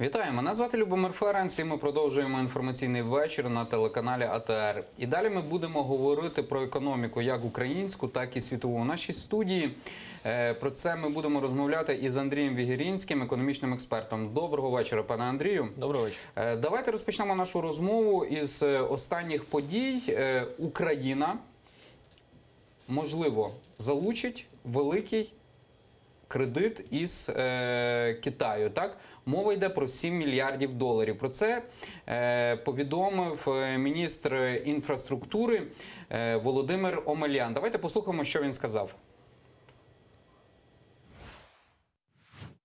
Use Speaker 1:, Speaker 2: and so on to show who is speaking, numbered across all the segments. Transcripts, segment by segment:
Speaker 1: Вітаю, мене звати Любомир Ференц і ми продовжуємо інформаційний вечір на телеканалі АТR. І далі ми будемо говорити про економіку як українську, так і світову. У нашій студії про це ми будемо розмовляти із Андрієм Вігірінським, економічним експертом. Доброго вечора, пане Андрію.
Speaker 2: Доброго вечора.
Speaker 1: Давайте розпочнемо нашу розмову із останніх подій. Україна, можливо, залучить великий кредит із Китаю, так? Мова йде про 7 мільярдів доларів. Про це повідомив міністр інфраструктури Володимир Омелян. Давайте послухаємо, що він сказав.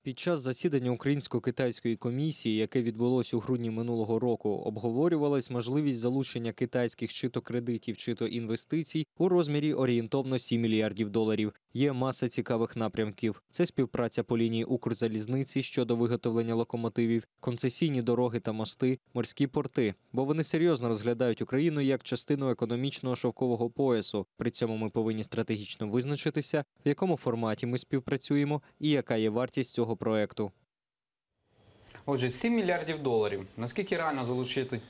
Speaker 2: Під час засідання Українсько-китайської комісії, яке відбулося у грудні минулого року, обговорювалась можливість залучення китайських чи то кредитів, чи то інвестицій у розмірі орієнтовно 7 мільярдів доларів. Є маса цікавих напрямків. Це співпраця по лінії Укрзалізниці щодо виготовлення локомотивів, концесійні дороги та мости, морські порти. Бо вони серйозно розглядають Україну як частину економічного шовкового поясу. При цьому ми повинні стратегічно визначитися, в якому форматі ми співпрацюємо і яка є вартість цього проекту.
Speaker 1: Отже, 7 мільярдів доларів. Наскільки реально залучити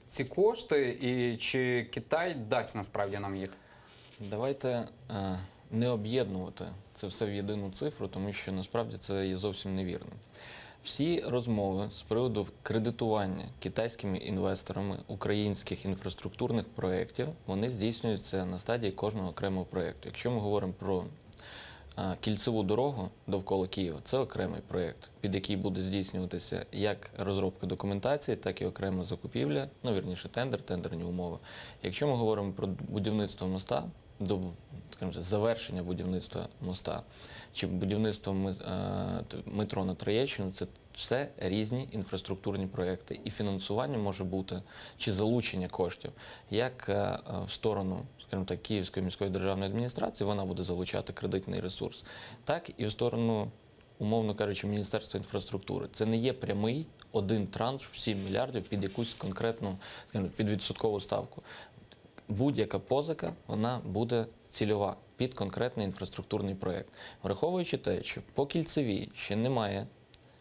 Speaker 1: ці кошти і чи Китай дасть насправді нам їх?
Speaker 3: Давайте не об'єднувати це все в єдину цифру, тому що насправді це є зовсім невірно. Всі розмови з приводу кредитування китайськими інвесторами українських інфраструктурних проєктів, вони здійснюються на стадії кожного окремого проєкту. Якщо ми говоримо про кільцеву дорогу довкола Києва – це окремий проєкт, під який буде здійснюватися як розробка документації, так і окрема закупівля, ну, вірніше, тендерні умови. Якщо ми говоримо про будівництво моста, до, скажімо, завершення будівництва моста чи будівництво метро на Троєщину – це все різні інфраструктурні проєкти. І фінансування може бути, чи залучення коштів, як в сторону, скажімо так, Київської міської державної адміністрації, вона буде залучати кредитний ресурс, так і в сторону, умовно кажучи, Міністерства інфраструктури. Це не є прямий один транш в 7 мільярдів під якусь конкретну, скажімо, під відсоткову ставку. Будь-яка позика, вона буде цільова під конкретний інфраструктурний проєкт. Враховуючи те, що по кільцевій ще немає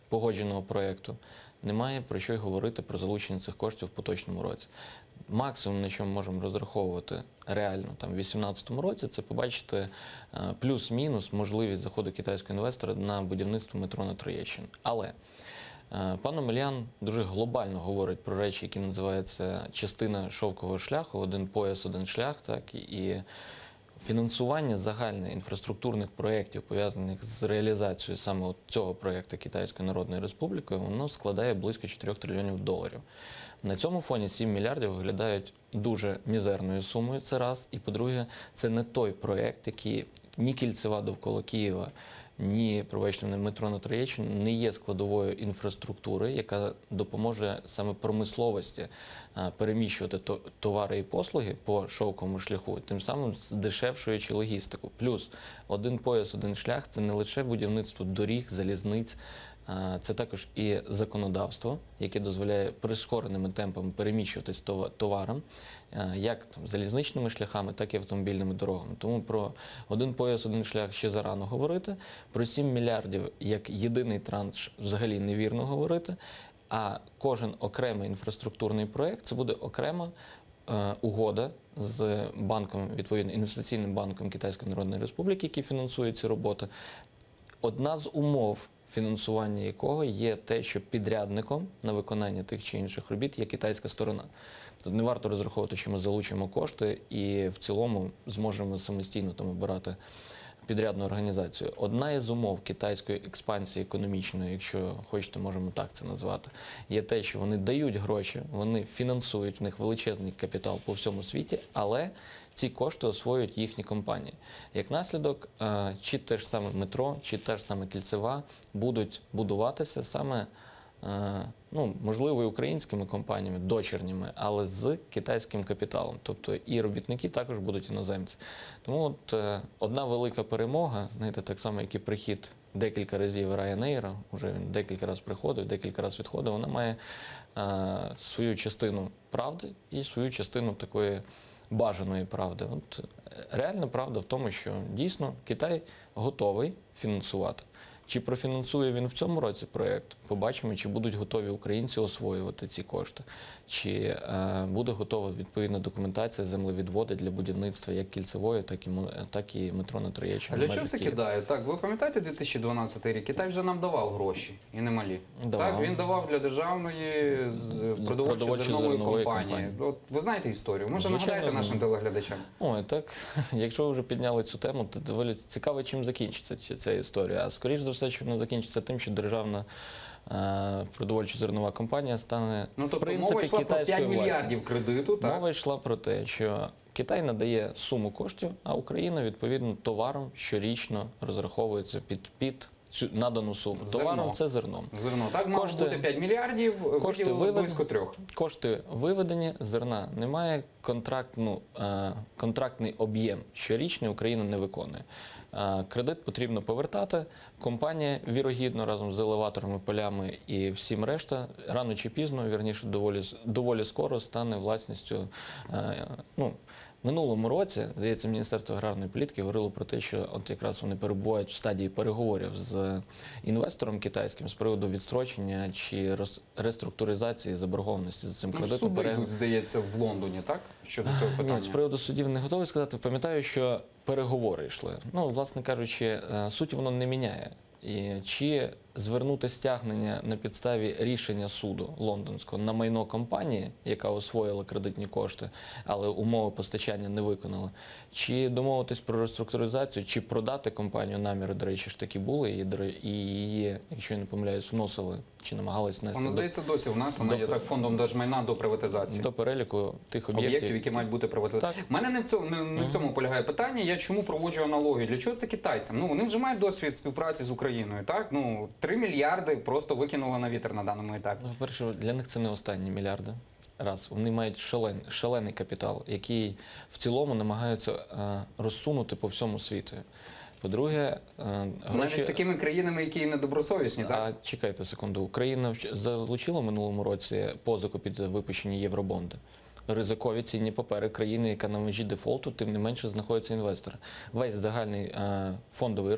Speaker 3: погодженого проєкту, немає про що й говорити про залучення цих коштів в поточному році. Максимум, на що ми можемо розраховувати реально там, в 2018 році, це побачити плюс-мінус можливість заходу китайського інвестора на будівництво метро на Троєщину. Але пан Омелян дуже глобально говорить про речі, які називаються частина шовкового шляху, один пояс, один шлях, так, і фінансування загальних інфраструктурних проєктів, пов'язаних з реалізацією саме цього проєкту Китайської Народної Республіки, воно складає близько 4 трильйонів доларів. На цьому фоні 7 мільярдів виглядають дуже мізерною сумою, це раз. І, по-друге, це не той проєкт, який ні кільцева довкола Києва, ні проведення метро на Троєщину не є складовою інфраструктури, яка допоможе саме промисловості переміщувати товари і послуги по шовковому шляху, тим самим здешевшуючи логістику. Плюс один пояс, один шлях – це не лише будівництво доріг, залізниць, це також і законодавство, яке дозволяє прискореними темпами переміщуватись товарам, як там, залізничними шляхами, так і автомобільними дорогами. Тому про один пояс, один шлях ще зарано говорити, про 7 мільярдів як єдиний транш взагалі невірно говорити, а кожен окремий інфраструктурний проєкт – це буде окрема угода з банком, відповідно, інвестиційним банком Китайської Народної Республіки, який фінансує ці роботи. Одна з умов фінансування якого є те, що підрядником на виконання тих чи інших робіт є китайська сторона. Тут не варто розраховувати, що ми залучимо кошти і в цілому зможемо самостійно там обирати підрядну організацію. Одна із умов китайської експансії економічної, якщо хочете, можемо так це назвати, є те, що вони дають гроші, вони фінансують, в них величезний капітал по всьому світі, але ці кошти освоюють їхні компанії. Як наслідок, чи те ж саме метро, чи те ж саме кільцева будуть будуватися саме, ну, можливо, і українськими компаніями, дочірніми, але з китайським капіталом. Тобто і робітники також будуть іноземці. Тому от одна велика перемога, знаєте, так само, як і прихід декілька разів Ryanair, вже він декілька разів приходив, декілька разів відходив, вона має свою частину правди і свою частину такої бажаної правди. От реальна правда в тому, що дійсно Китай готовий фінансувати. Чи профінансує він в цьому році проєкт? Побачимо, чи будуть готові українці освоювати ці кошти, чи буде готова відповідна документація, землевідводи для будівництва як кільцевої, так і метро на Троєщині.
Speaker 1: А для чого це Китай? Так, ви пам'ятаєте 2012 рік? Китай вже нам давав гроші, і немалі.
Speaker 3: Давав.
Speaker 1: Так, він давав для державної продовольчо-зернової компанії. От, ви знаєте історію? Може
Speaker 3: Звичайно,
Speaker 1: нагадайте
Speaker 3: знаю.
Speaker 1: нашим телеглядачам?
Speaker 3: Ой, так, якщо ви вже підняли цю тему, то доволі цікаво, чим закінчиться ця історія. А скоріш за все, що вона закінчиться тим, що державна продовольчо-зернова компанія стане,
Speaker 1: Ну,
Speaker 3: в
Speaker 1: тобто
Speaker 3: принципі,
Speaker 1: мова йшла про 5
Speaker 3: китайською власністю.
Speaker 1: мільярдів кредиту, так?
Speaker 3: Мова йшла про те, що Китай надає суму коштів, а Україна, відповідно, товаром щорічно розраховується під цю надану суму.
Speaker 1: Зерно.
Speaker 3: Товаром – це зерном.
Speaker 1: Зерно. Так мало
Speaker 3: Кошти-
Speaker 1: бути 5 мільярдів,
Speaker 3: кошти
Speaker 1: виділили
Speaker 3: виведені.
Speaker 1: близько 3.
Speaker 3: Кошти виведені, зерна немає, контрактний об'єм щорічний Україна не виконує. Кредит потрібно повертати. Компанія, вірогідно, разом з елеваторами, полями і всім решта, рано чи пізно, вірніше, доволі скоро стане власністю. В минулому році, здається, Міністерство аграрної політики говорило про те, що от якраз вони перебувають в стадії переговорів з інвестором китайським з приводу відстрочення чи реструктуризації заборгованості за цим
Speaker 1: Ну,
Speaker 3: кредитом.
Speaker 1: суди йдуть, здається, в Лондоні, так? Щодо цього питання.
Speaker 3: Ні, з приводу судів не готовий сказати. Пам'ятаю, що переговори йшли. Власне кажучи, суть воно не міняє. І чи звернути стягнення на підставі рішення суду лондонського на майно компанії, яка освоїла кредитні кошти, але умови постачання не виконала, чи домовитись про реструктуризацію, чи продати компанію, наміри, до речі, ж таки були, і її, якщо я не помиляюсь, вносили, чи намагались внести
Speaker 1: Вона, здається, досі в нас, вона є так фондом держмайна до приватизації.
Speaker 3: до переліку тих
Speaker 1: Об'єктів, які мають бути приватизовані. У мене не в цьому полягає питання. Я чому проводжу аналогію? Для чого це китайцям? Вони вже мають досвід співпраці з Україною. Так? 3 мільярди просто викинули на вітер на даному етапі.
Speaker 3: По-перше, для них це не останні мільярди. Раз, вони мають шалений капітал, який в цілому намагаються розсунути по всьому світу. По-друге,
Speaker 1: Навіть з такими країнами, які недобросовісні, так?
Speaker 3: А чекайте секунду, Україна залучила в минулому році позику під випущені євробонди. Ризикові цінні папери країни, яка на межі дефолту, тим не менше знаходяться інвестори. Весь загальний фондовий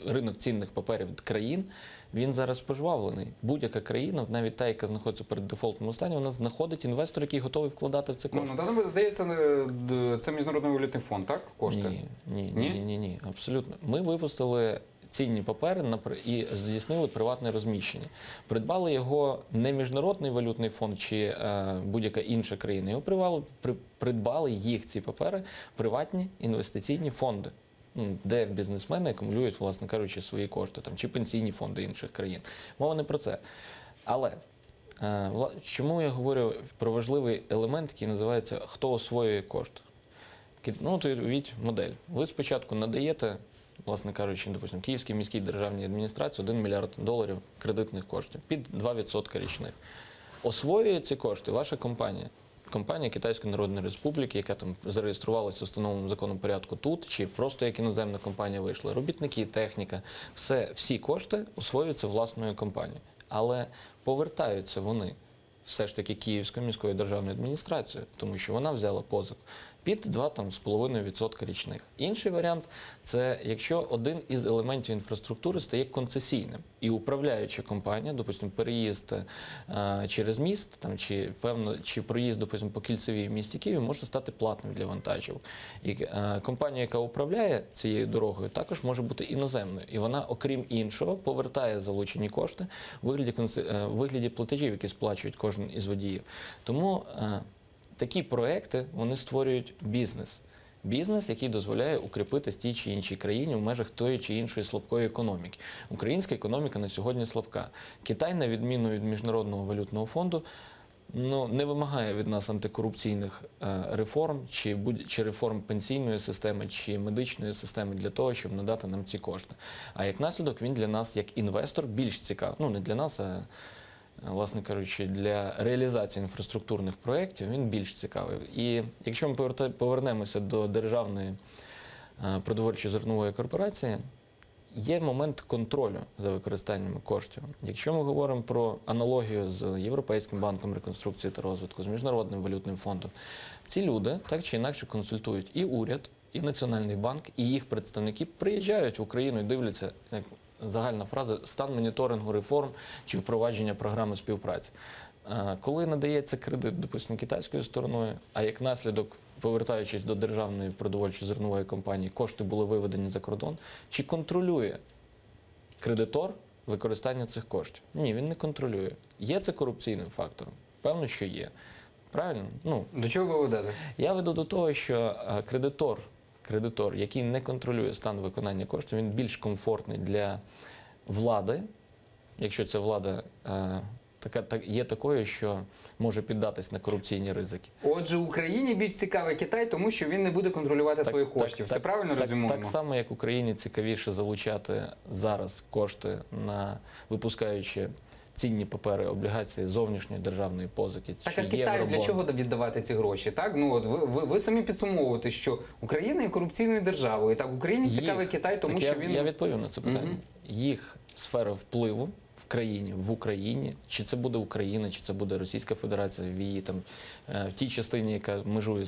Speaker 3: ринок цінних паперів країн, він зараз пожвавлений. Будь-яка країна, навіть та, яка знаходиться перед дефолтному стані, вона знаходить інвестора, який готовий вкладати в це кошти.
Speaker 1: Здається, це Міжнародний валютний фонд, так? Кошти?
Speaker 3: Ні, абсолютно. Ми випустили цінні папери і здійснили приватне розміщення. Придбали його не Міжнародний валютний фонд чи будь-яка інша країна. Його придбали їх, ці папери, приватні інвестиційні фонди, де бізнесмени акумулюють, власне кажучи, свої кошти, чи пенсійні фонди інших країн. Мова не про це. Але чому я говорю про важливий елемент, який називається «Хто освоює кошти?» От уявіть модель. Ви спочатку надаєте, власне кажучи, допустим, Київській міській державній адміністрації $1 мільярд кредитних коштів під 2% річних. Освоює ці кошти ваша компанія. Компанія Китайської Народної Республіки, яка там зареєструвалася в встановленому законом порядку тут, чи просто як іноземна компанія вийшла. Робітники, техніка, всі кошти освоюються власною компанією. Але повертаються вони все ж таки Київською міською державною адміністрацією, тому що вона взяла позику під 2,5% річних. Інший варіант – це якщо один із елементів інфраструктури стає концесійним і управляюча компанія, допустимо, переїзд через міст, чи проїзд, допустимо, по кільцевій в місті Києві може стати платним для вантажів. І компанія, яка управляє цією дорогою, також може бути іноземною. І вона, окрім іншого, повертає залучені кошти в вигляді платежів, які сплачують кожен із водіїв. Тому такі проекти, вони створюють бізнес. Бізнес, який дозволяє укріпитись тій чи іншій країні в межах тої чи іншої слабкої економіки. Українська економіка на сьогодні слабка. Китай, на відміну від Міжнародного валютного фонду, не вимагає від нас антикорупційних реформ, чи реформ пенсійної системи, чи медичної системи для того, щоб надати нам ці кошти. А як наслідок, він для нас, як інвестор, більш цікавий. Не для нас, а власне кажучи, для реалізації інфраструктурних проєктів він більш цікавий. І якщо ми повернемося до Державної продовольчо-зернової корпорації, є момент контролю за використанням коштів. Якщо ми говоримо про аналогію з Європейським банком реконструкції та розвитку, з Міжнародним валютним фондом, ці люди так чи інакше консультують і уряд, і Національний банк, і їх представники приїжджають в Україну і дивляться, загальна фраза стан моніторингу реформ чи впровадження програми співпраці. Коли надається кредит, допустимо, китайською стороною, а як наслідок, повертаючись до державної продовольчо-зернової компанії, кошти були виведені за кордон, чи контролює кредитор використання цих коштів? Ні, він не контролює. Є це корупційним фактором? Певно, що є. Правильно? Ну,
Speaker 1: До чого ви ведете?
Speaker 3: я веду до того, що кредитор, який не контролює стан виконання коштів, він більш комфортний для влади, якщо ця влада є такою, що може піддатись на корупційні ризики.
Speaker 1: Отже, Україні більш цікавий Китай, тому що він не буде контролювати своїх коштів. Все правильно резюмуємо?
Speaker 3: Так само, як Україні цікавіше залучати зараз кошти, випускаючи цінні папери, облігації зовнішньої державної позики.
Speaker 1: Так, а Китаю для чого віддавати ці гроші? Так? Ну, от ви самі підсумовуєте, що Україна є корупційною державою. Так, Україні цікавий Китай, тому що він...
Speaker 3: Я відповів на це питання. Їх сфера впливу в Україні, чи це буде Україна, чи це буде Російська Федерація в її там в тій частині, яка межує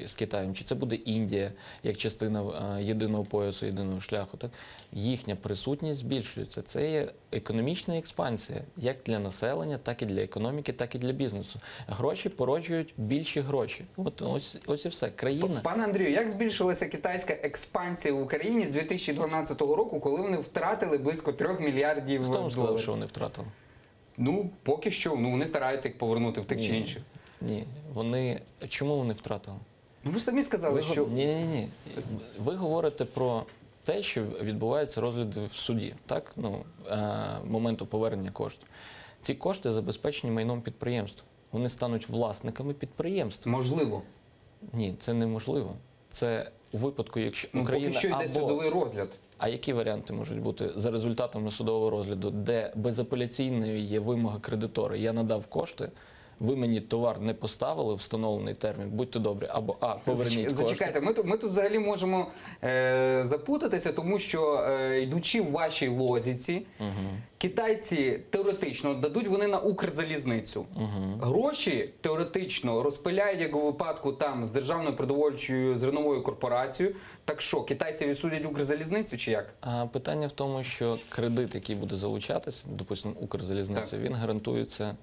Speaker 3: з Китаєм, чи це буде Індія як частина єдиного поясу, єдиного шляху. Так? Їхня присутність збільшується. Це є економічна експансія як для населення, так і для економіки, так і для бізнесу. Гроші породжують більші гроші. Ось і все. Країна.
Speaker 1: Пане Андрію, як збільшилася китайська експансія в Україні з 2012 року, коли вони втратили близько 3 мільярдів
Speaker 3: Хто вам сказав,
Speaker 1: доларів?
Speaker 3: що вони втратили?
Speaker 1: Ну, поки що. Ну, вони стараються їх повернути в тих чи інших.
Speaker 3: Ні. Чому вони втратили?
Speaker 1: Ну, ви ж самі сказали, що...
Speaker 3: Ні. Ви говорите про те, що відбуваються розгляди в суді, так? Моменту повернення коштів. Ці кошти забезпечені майном підприємства. Вони стануть власниками підприємства.
Speaker 1: Можливо.
Speaker 3: Ні, це неможливо. Це у випадку, якщо Україна
Speaker 1: поки що йде судовий розгляд.
Speaker 3: А які варіанти можуть бути за результатами судового розгляду, де безапеляційною є вимога кредитора? Я надав кошти, ви мені товар не поставили в встановлений термін, будьте добрі, або поверніть кошти.
Speaker 1: Зачекайте, ми тут взагалі можемо запутатися, тому що, йдучи в вашій логіці, китайці теоретично дадуть вони на Укрзалізницю. Гроші теоретично розпиляють, як у випадку там з Державною продовольчою зерновою корпорацією. Так що, китайці відсудять Укрзалізницю чи як?
Speaker 3: Питання в тому, що кредит, який буде залучатися, допустимо, Укрзалізниця, він гарантується.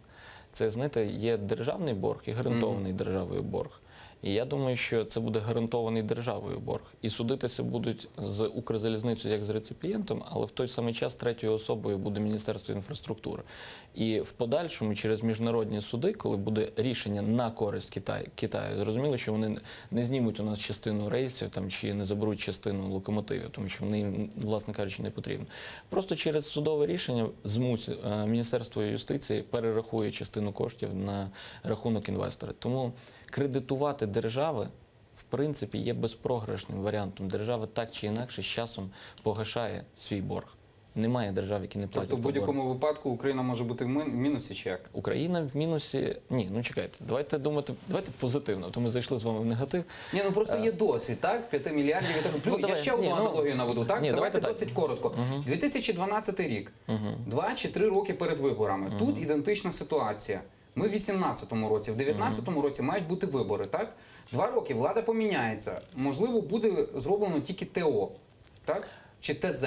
Speaker 3: Це, знаєте, є державний борг і гарантований державою борг. І я думаю, що це буде гарантований державою борг. І судитися будуть з Укрзалізницею як з реципієнтом, але в той самий час третьою особою буде Міністерство інфраструктури. І в подальшому через міжнародні суди, коли буде рішення на користь Китаю, зрозуміло, що вони не знімуть у нас частину рейсів там, чи не заберуть частину локомотивів, тому що вони їм, власне кажучи, не потрібно. Просто через судове рішення Міністерство юстиції перерахує частину коштів на рахунок інвестора. Тому кредитувати держави, в принципі, є безпрограшним варіантом. Держава так чи інакше з часом погашає свій борг. Немає держав, які не платять
Speaker 1: Тобто в будь-якому випадку Україна може бути в мінусі чи як?
Speaker 3: Україна в мінусі... Ні, ну чекайте, давайте позитивно, то ми зайшли з вами в негатив.
Speaker 1: Ні, ну просто є досвід, так? 5 мільярдів. Я ще одну аналогію наведу, так? Давайте досить коротко. 2012 рік, 2 чи 3 роки перед виборами. Тут ідентична ситуація. Ми в 18-му році, в 19-му році мають бути вибори, так? 2 роки влада поміняється. Можливо, буде зроблено тільки ТО, так? Чи ТЗ,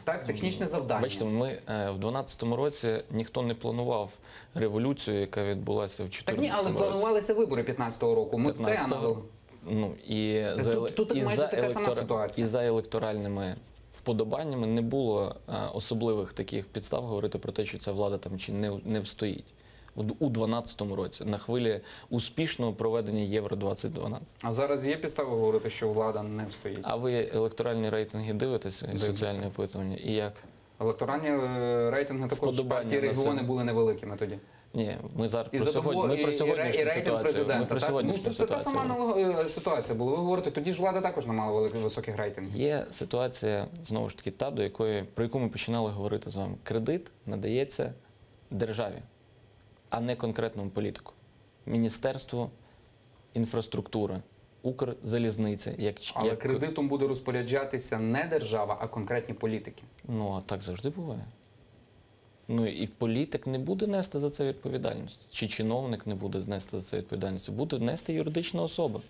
Speaker 1: так? Технічне завдання.
Speaker 3: Бачите, ми в 12-му році ніхто не планував революцію, яка відбулася в 14-му році.
Speaker 1: Так ні, але планувалися вибори 15-го року. Ми це аналог.
Speaker 3: Ну,
Speaker 1: Тут майже така сама ситуація.
Speaker 3: І за електоральними вподобаннями не було особливих таких підстав говорити про те, що ця влада там чи не встоїть. У 2012 році, на хвилі успішного проведення Євро-2012.
Speaker 1: А зараз є підстави говорити, що влада не встоїть?
Speaker 3: А ви електоральні рейтинги дивитеся і соціальні опитування? І як?
Speaker 1: Електоральні рейтинги також в партії регіони були невеликими тоді.
Speaker 3: Ні, ми зараз про
Speaker 1: сьогоднішню
Speaker 3: ситуацію.
Speaker 1: Це та сама ситуація була. Ви говорите, тоді ж влада також не мала високих рейтингів.
Speaker 3: Є ситуація, знову ж таки, про яку ми починали говорити з вами. Кредит надається державі, а не конкретному політику. Міністерство інфраструктури, Укрзалізниця.
Speaker 1: Але кредитом буде розпоряджатися не держава, а конкретні політики.
Speaker 3: Ну, а так завжди буває. Ну, і політик не буде нести за це відповідальність. Чи чиновник не буде нести за це відповідальність. Буде нести юридична особа.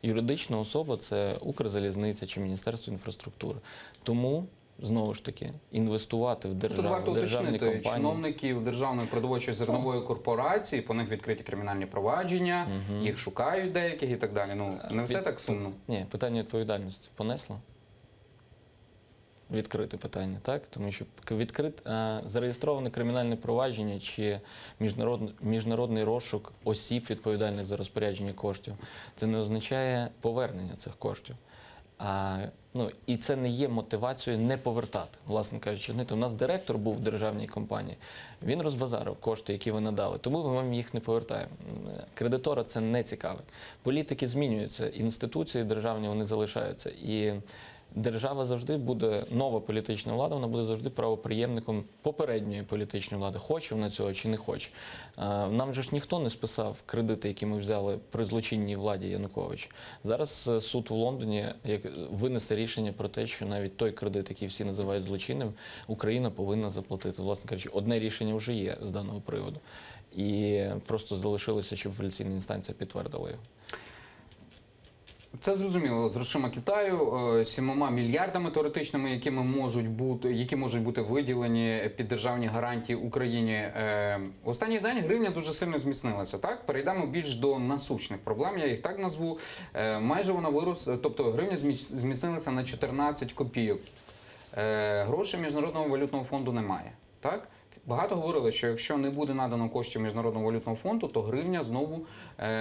Speaker 3: Юридична особа – це Укрзалізниця чи Міністерство інфраструктури. Тому знову ж таки, інвестувати в
Speaker 1: Тут варто
Speaker 3: державні
Speaker 1: уточнити,
Speaker 3: компанії.
Speaker 1: чиновників Державної продовольчої зернової корпорації, по них відкриті кримінальні провадження, їх шукають деяких і так далі. Ну, не все так сумно.
Speaker 3: Ні, питання відповідальності понесло? Відкрите питання, так? Тому що зареєстроване кримінальне провадження чи міжнародний розшук осіб, відповідальних за розпорядження коштів, це не означає повернення цих коштів. І це не є мотивацією не повертати. Власне кажучи, у нас директор був в державній компанії, він розбазарив кошти, які ви надали, тому ми вам їх не повертаємо. Кредитора це не цікавить. Політики змінюються, інституції державні вони залишаються. І держава завжди буде, нова політична влада, вона буде завжди правоприємником попередньої політичної влади. Хоче вона цього чи не хоче. Нам же ж ніхто не списав кредити, які ми взяли при злочинній владі Януковича. Зараз суд в Лондоні винесе рішення про те, що навіть той кредит, який всі називають злочинним, Україна повинна заплатити. Власне кажучи, одне рішення вже є з даного приводу. І просто залишилося, щоб апеляційна інстанція підтвердила його.
Speaker 1: Це зрозуміло з грошима Китаю, 7 мільярдами теоретичними, які можуть бути виділені під державні гарантії Україні. В останній день гривня дуже сильно зміцнилася. Так, перейдемо більш до насущних проблем. Я їх так назву. Майже вона виросла, тобто гривня зміцнилася на 14 копійок. Грошей Міжнародного валютного фонду немає. Так? Багато говорили, що якщо не буде надано коштів Міжнародного валютного фонду, то гривня знову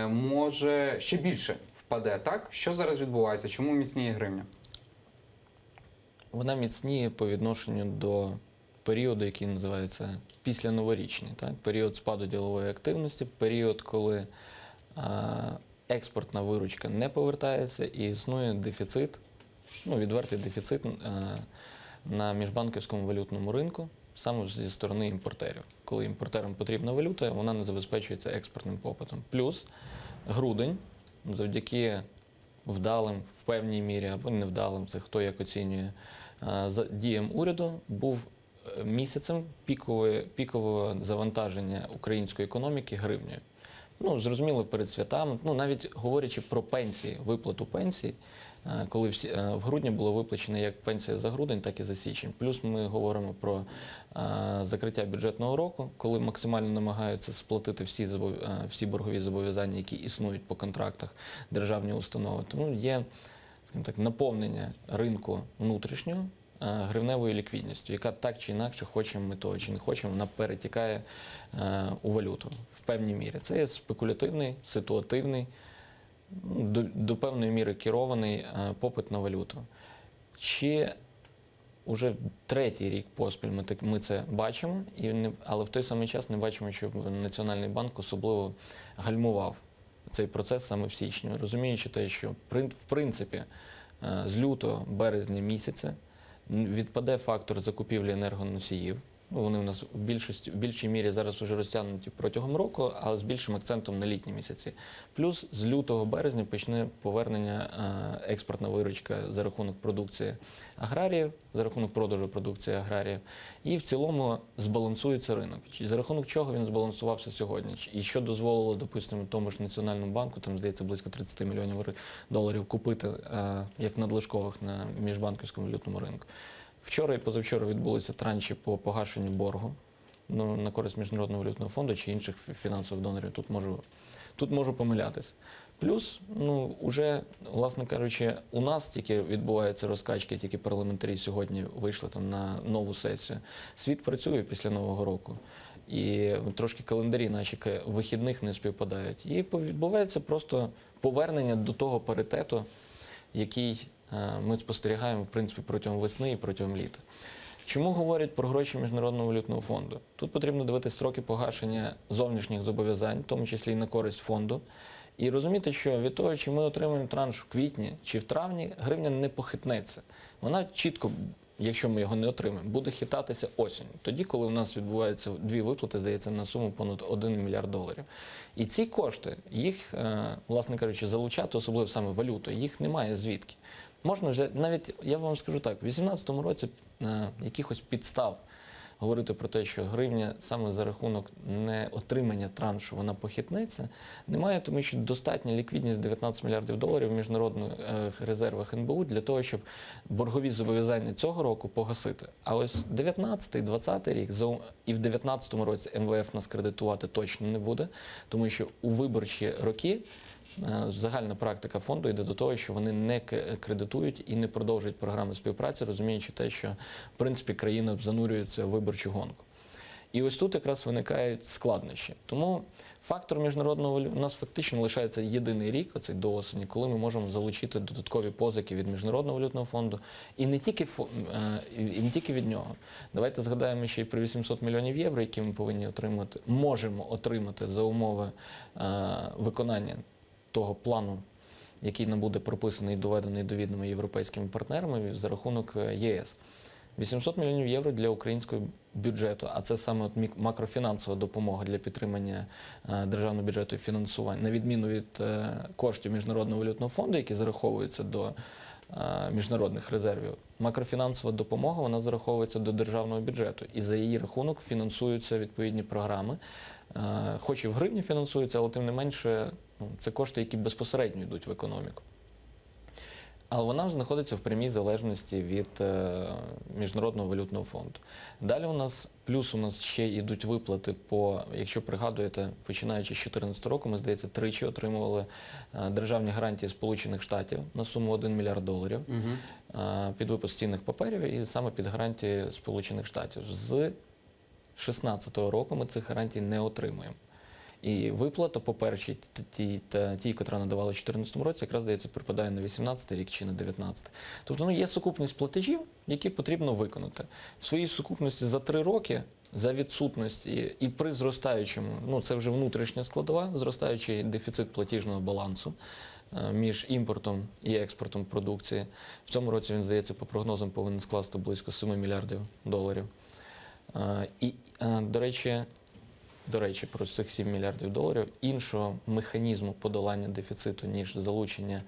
Speaker 1: може ще більше впаде. Так? Що зараз відбувається? Чому міцніє гривня?
Speaker 3: Вона міцніє по відношенню до періоду, який називається післяноворічний. Так? Період спаду ділової активності, період, коли експортна виручка не повертається і існує дефіцит, відвертий дефіцит на міжбанківському валютному ринку, саме зі сторони імпортерів. Коли імпортерам потрібна валюта, вона не забезпечується експортним попитом. Плюс грудень, завдяки вдалим, в певній мірі, або невдалим, це хто як оцінює, діям уряду, був місяцем пікового завантаження української економіки гривнею. Зрозуміло, перед святами, навіть говорячи про пенсії, виплату пенсій, коли в грудні було виплачено як пенсія за грудень, так і за січень. Плюс ми говоримо про закриття бюджетного року, коли максимально намагаються сплатити всі боргові зобов'язання, які існують по контрактах державні установи. Тому є, скажімо так, наповнення ринку внутрішнього гривневою ліквідністю, яка так чи інакше, хочемо ми того чи не хочемо, вона перетікає у валюту в певній мірі. Це є спекулятивний, ситуативний, до певної міри керований попит на валюту. Чи уже третій рік поспіль ми це бачимо, але в той самий час не бачимо, що Національний банк особливо гальмував цей процес саме в січні, розуміючи те, що в принципі з лютого, березня місяця відпаде фактор закупівлі енергоносіїв. Вони у нас в більшій мірі зараз вже розтягнуті протягом року, але з більшим акцентом на літні місяці. Плюс з лютого березня почне повернення експортна виручка за рахунок продукції аграріїв, за рахунок продажу продукції аграріїв. І в цілому збалансується ринок. За рахунок чого він збалансувався сьогодні? І що дозволило, допустимо, тому ж Національному банку, там, здається, близько 30 мільйонів доларів купити як надлишкових на міжбанківському валютному ринку. Вчора і позавчора відбулися транші по погашенню боргу на користь Міжнародного валютного фонду чи інших фінансових донорів. Тут можу помилятися. Плюс, уже, власне кажучи, у нас тільки відбуваються розкачки, тільки парламентарі сьогодні вийшли там на нову сесію. Світ працює після Нового року. І трошки календарі наші вихідних не співпадають. І відбувається просто повернення до того паритету, який ми спостерігаємо, в принципі, протягом весни і протягом літа. Чому говорять про гроші Міжнародного валютного фонду? Тут потрібно дивитися строки погашення зовнішніх зобов'язань, в тому числі і на користь фонду, і розуміти, що від того, чи ми отримаємо транш в квітні чи в травні, гривня не похитнеться. Вона чітко, якщо ми його не отримаємо, буде хитатися осінь. Тоді, коли у нас відбуваються дві виплати, здається, на суму понад 1 мільярд доларів. І ці кошти, їх, власне кажучи, залучати, особливо саме валюту, їх немає звідки. Можна взяти, навіть, я вам скажу так, в 2018 році якихось підстав говорити про те, що гривня саме за рахунок не отримання траншу, вона похитнеться, немає, тому що достатня ліквідність 19 мільярдів доларів в міжнародних резервах НБУ для того, щоб боргові зобов'язання цього року погасити. А ось 19-20 рік і в 2019 році МВФ нас кредитувати точно не буде, тому що у виборчі роки загальна практика фонду йде до того, що вони не кредитують і не продовжують програми співпраці, розуміючи те, що в принципі країна занурюється в виборчу гонку. І ось тут якраз виникають складнощі. Тому фактор міжнародного валютного, у нас фактично лишається єдиний рік, оцей до осені, коли ми можемо залучити додаткові позики від Міжнародного валютного фонду. І не тільки від нього. Давайте згадаємо ще й про 800 мільйонів євро, які ми повинні отримати, можемо отримати за умови виконання того плану, який нам буде прописаний і доведений до відома європейськими партнерами за рахунок ЄС. 800 мільйонів євро для українського бюджету, а це саме макрофінансова допомога для підтримання державного бюджету і фінансування, на відміну від коштів Міжнародного валютного фонду, які зараховуються до міжнародних резервів. Макрофінансова допомога, вона зараховується до державного бюджету, і за її рахунок фінансуються відповідні програми. Хоч і в гривні фінансуються, але тим не менше це кошти, які безпосередньо йдуть в економіку. Але вона знаходиться в прямій залежності від Міжнародного валютного фонду. Далі у нас ще йдуть виплати по, якщо пригадуєте, починаючи з 2014 року, ми, здається, тричі отримували державні гарантії Сполучених Штатів на суму 1 мільярд доларів під випуск цінних паперів і саме під гарантії Сполучених Штатів. З 2016 року ми цих гарантій не отримуємо. І виплата по першій, тій, котра надавала в 2014 році, якраз, здається, припадає на 2018 рік чи на 2019. Тобто є сукупність платежів, які потрібно виконати. В своїй сукупності за 3 роки, за відсутності і при зростаючому, це вже внутрішня складова, зростаючий дефіцит платіжного балансу між імпортом і експортом продукції. В цьому році він, здається, по прогнозам повинен скласти близько 7 мільярдів доларів. І, до речі, про цих 7 мільярдів доларів іншого механізму подолання дефіциту, ніж залучення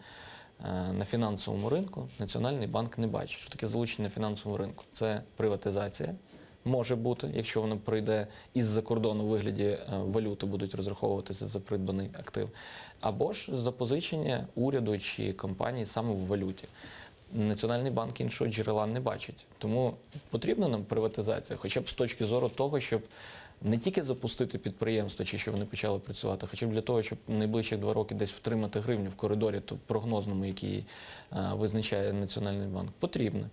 Speaker 3: на фінансовому ринку, Національний банк не бачить. Що таке залучення на фінансовому ринку? Це приватизація, може бути, якщо воно прийде із-за кордону у вигляді валюти, будуть розраховуватися за придбаний актив, або ж запозичення уряду чи компанії саме в валюті. Національний банк іншого джерела не бачить. Тому потрібна нам приватизація, хоча б з точки зору того, щоб не тільки запустити підприємство, чи щоб вони почали працювати, хоча б для того, щоб найближчі 2 роки десь втримати гривню в коридорі прогнозному, який визначає Національний банк. Потрібно.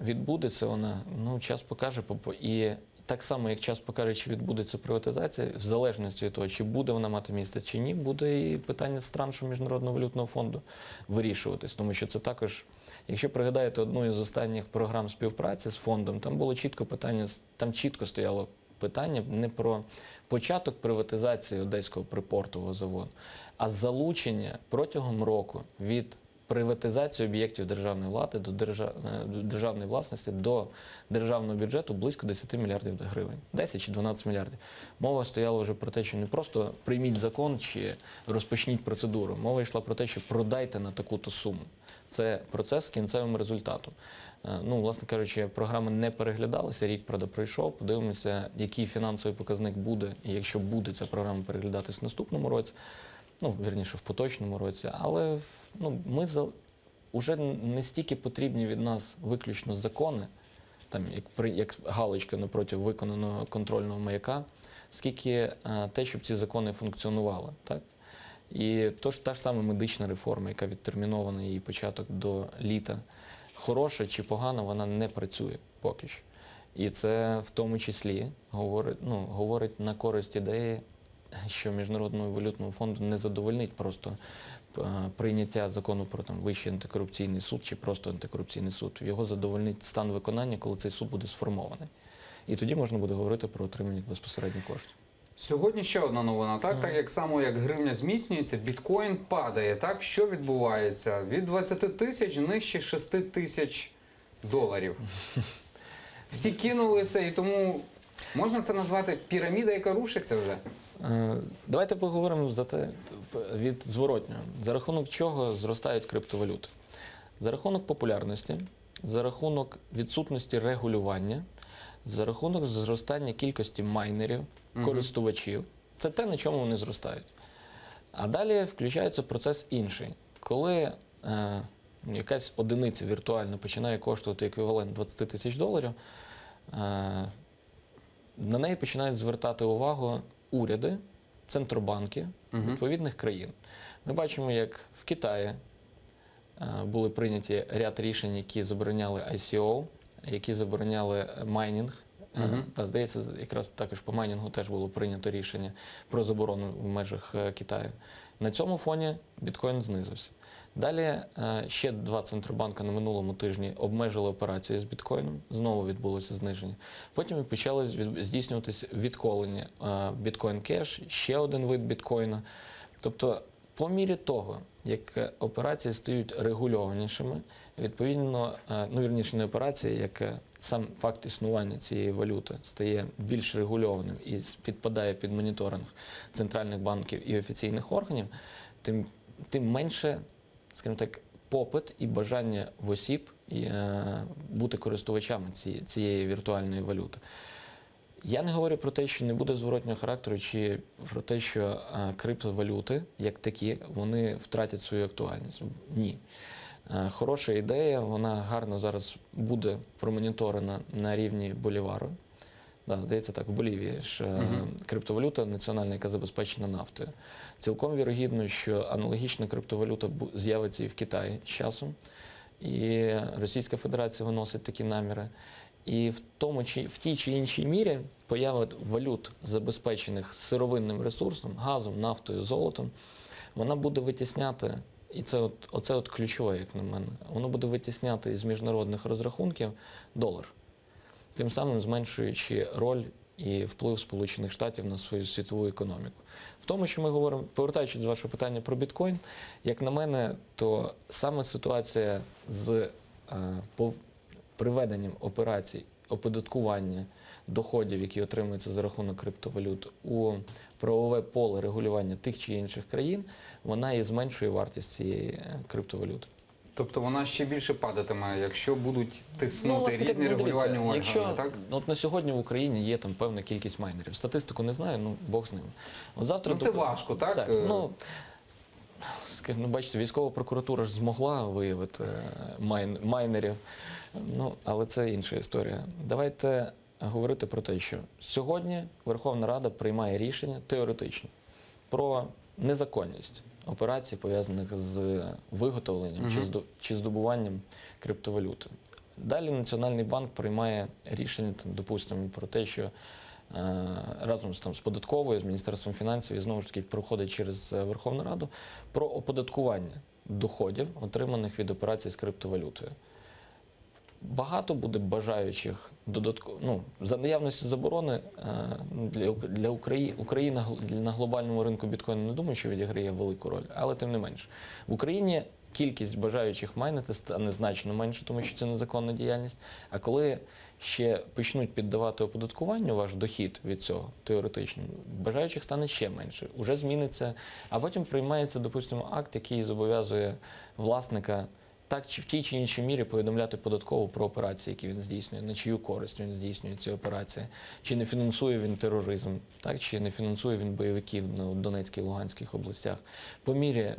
Speaker 3: Відбудеться вона, час покаже. І так само, як час покаже, чи відбудеться приватизація, в залежності від того, чи буде вона мати місце, чи ні, буде і питання з траншу Міжнародного валютного фонду вирішуватись. Тому що це також, якщо пригадаєте одну із останніх програм співпраці з фондом, там було чітко стояло питання не про початок приватизації Одеського припортового заводу, а залучення протягом року від приватизації об'єктів державної влади до державної власності до державного бюджету близько 10 мільярдів гривень. 10 чи 12 мільярдів. Мова стояла вже про те, що не просто прийміть закон чи розпочніть процедуру. Мова йшла про те, що продайте на таку-то суму. Це процес з кінцевим результатом. Власне кажучи, програми не переглядалися, рік, правда, пройшов. Подивимося, який фінансовий показник буде, і якщо буде ця програма переглядатись в наступному році, вірніше, в поточному році. Але ми вже не стільки потрібні від нас виключно закони, як галочка напроти виконаного контрольного маяка, скільки те, щоб ці закони функціонували. Так? І та ж сама медична реформа, яка відтермінована, її початок до літа, хороша чи погана, вона не працює поки що. І це в тому числі говорить на користь ідеї, що Міжнародного валютного фонду не задовольнить просто прийняття закону про Вищий антикорупційний суд чи просто антикорупційний суд. Його задовольнить стан виконання, коли цей суд буде сформований. І тоді можна буде говорити про отримання безпосередньо коштів.
Speaker 1: Сьогодні ще одна новина, так само як гривня зміцнюється, біткоін падає, так? Що відбувається? Від 20 тисяч нижче 6 тисяч доларів. Всі кинулися, і тому можна це назвати піраміда, яка рушиться вже?
Speaker 3: Давайте поговоримо від зворотнього. За рахунок чого зростають криптовалюти? За рахунок популярності, за рахунок відсутності регулювання, за рахунок зростання кількості майнерів, користувачів. Це те, на чому вони зростають. А далі включається процес інший. Коли якась одиниця віртуальна починає коштувати еквівалент 20 тисяч доларів, на неї починають звертати увагу уряди, центробанки відповідних країн. Ми бачимо, як в Китаї були прийняті ряд рішень, які забороняли ICO, які забороняли майнінг. Та, здається, якраз також по майнінгу теж було прийнято рішення про заборону в межах Китаю. На цьому фоні біткоін знизився. Далі ще два центробанки на минулому тижні обмежили операції з біткоїном, знову відбулося зниження. Потім почали здійснюватися відколення. Біткоін кеш, ще один вид біткоїна. Тобто, по мірі того, як операції стають регульованішими, відповідно, вірніше не операції, як сам факт існування цієї валюти стає більш регульованим і підпадає під моніторинг центральних банків і офіційних органів, тим менше, скажімо так, попит і бажання в осіб бути користувачами цієї віртуальної валюти. Я не говорю про те, що не буде зворотнього характеру, чи про те, що криптовалюти, як такі, вони втратять свою актуальність. Ні. Хороша ідея, вона гарно зараз буде промоніторена на рівні Болівару. Да, здається так, в Болівії ж криптовалюта національна, яка забезпечена нафтою. Цілком вірогідно, що аналогічна криптовалюта з'явиться і в Китаї з часом. І Російська Федерація виносить такі наміри. І в тій чи іншій мірі поява валют, забезпечених сировинним ресурсом, газом, нафтою, золотом, вона буде витісняти, і це оце ключове, як на мене, воно буде витісняти із міжнародних розрахунків долар, тим самим зменшуючи роль і вплив Сполучених Штатів на свою світову економіку. В тому, що ми говоримо, повертаючись до вашого питання про біткоін, як на мене, то саме ситуація з приведенням операцій, оподаткування доходів, які отримуються за рахунок криптовалют, у правове поле регулювання тих чи інших країн, вона і зменшує вартість цієї криптовалюти.
Speaker 1: Тобто вона ще більше падатиме, якщо будуть тиснути різні регулювальні органи,
Speaker 3: якщо,
Speaker 1: так?
Speaker 3: От на сьогодні в Україні є там певна кількість майнерів. Статистику не знаю, Бог з ними. От завтра
Speaker 1: це важко, так?
Speaker 3: Так, бачите, військова прокуратура ж змогла виявити майнерів, але це інша історія. Давайте говорити про те, що сьогодні Верховна Рада приймає рішення теоретично про незаконність операцій, пов'язаних з виготовленням чи здобуванням криптовалюти. Далі Національний банк приймає рішення, допустимо, про те, що разом з податковою, з Міністерством фінансів і знову ж таки проходить через Верховну Раду про оподаткування доходів, отриманих від операцій з криптовалютою. Багато буде бажаючих додатково, за наявності заборони для Україна на глобальному ринку біткоїну, не думаю, що відіграє велику роль, але тим не менше. В Україні кількість бажаючих майнити стане значно менше, тому що це незаконна діяльність. А коли ще почнуть піддавати оподаткуванню ваш дохід від цього, теоретично, бажаючих стане ще менше. Уже зміниться, а потім приймається, допустимо, акт, який зобов'язує власника так чи в тій чи іншій мірі повідомляти податково про операції, які він здійснює, на чию користь він здійснює ці операції, чи не фінансує він тероризм, так, чи не фінансує він бойовиків в Донецькій і Луганських областях. По мірі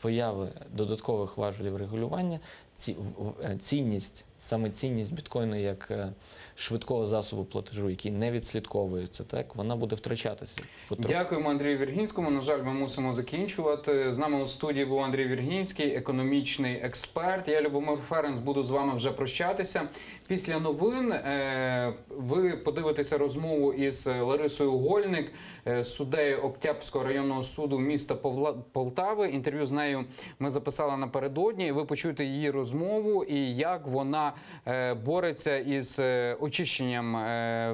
Speaker 3: появи додаткових важелів регулювання, саме цінність біткоїну як швидкого засобу платежу, який не відслідковується, так, вона буде втрачатися.
Speaker 1: Дякуємо Андрію Віргінському. На жаль, ми мусимо закінчувати. З нами у студії був Андрій Віргінський, економічний експерт. Я, Любомир Ференц, буду з вами вже прощатися. Після новин ви подивитеся розмову із Ларисою Гольник, суддею Октябрського районного суду міста Полтави. Інтерв'ю з нею ми записали напередодні. Ви почуєте її розмову і як вона бореться із очищенням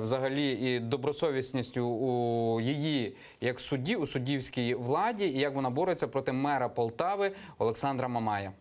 Speaker 1: взагалі і добросовісністю у її як судді, у суддівській владі, і як вона бореться проти мера Полтави Олександра Мамая.